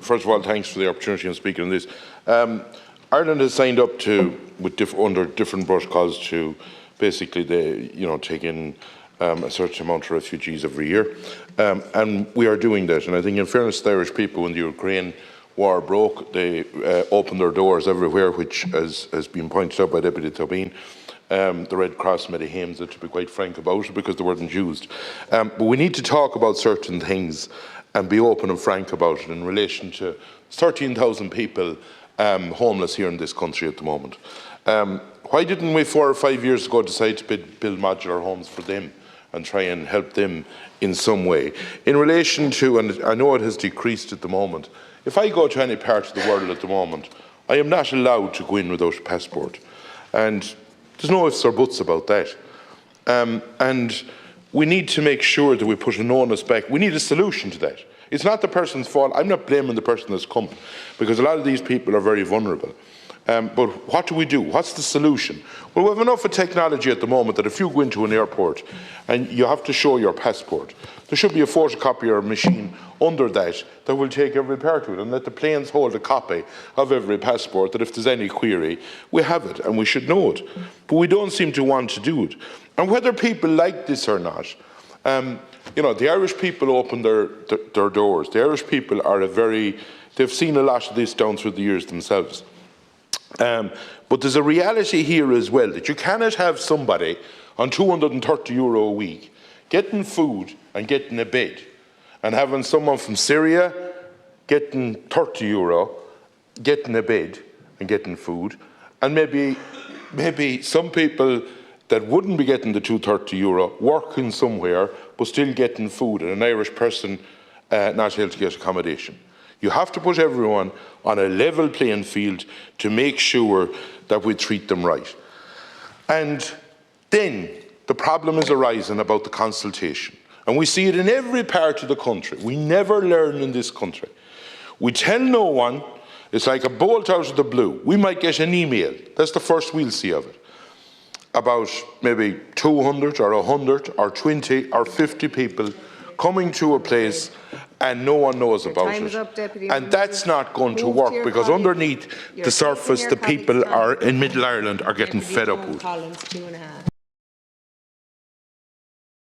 first of all, thanks for the opportunity of speaking on this. Ireland has signed up to, under different protocols, to basically take in a certain amount of refugees every year, and we are doing that. And I think, in fairness to the Irish people, when the Ukraine war broke, they opened their doors everywhere, which has been pointed out by Deputy Tobin. The Red Cross made a hymns, to be quite frank about it, because they weren't used. But we need to talk about certain things and be open and frank about it in relation to 13,000 people homeless here in this country at the moment. Why didn't we 4 or 5 years ago decide to build modular homes for them and try and help them in some way? In relation to, and I know it has decreased at the moment, if I go to any part of the world at the moment, I am not allowed to go in without a passport. And there's no ifs or buts about that. And we need to make sure that we put an onus back. We need a solution to that. It's not the person's fault. I'm not blaming the person that's come, because a lot of these people are very vulnerable. But what do we do? What's the solution? Well, we have enough of technology at the moment that if you go into an airport and you have to show your passport, there should be a photocopier machine under that will take every part of it, and let the planes hold a copy of every passport, that if there's any query, we have it and we should know it. But we don't seem to want to do it. And whether people like this or not, the Irish people open their doors. The Irish people are they've seen a lot of this down through the years themselves. But there's a reality here as well, that you cannot have somebody on €230 a week getting food and getting a bed, and having someone from Syria getting €30, getting a bed and getting food, and maybe some people that wouldn't be getting the €230 working somewhere but still getting food, and an Irish person not able to get accommodation. You have to put everyone on a level playing field to make sure that we treat them right. And then the problem is arising about the consultation. And we see it in every part of the country. We never learn in this country. We tell no one. It's like a bolt out of the blue. We might get an email. That's the first we'll see of it, about maybe 200 or 100 or 20 or 50 people coming to a place and no one knows about it. And that's not going to work, because underneath the surface, the people in Middle Ireland are getting fed up with it.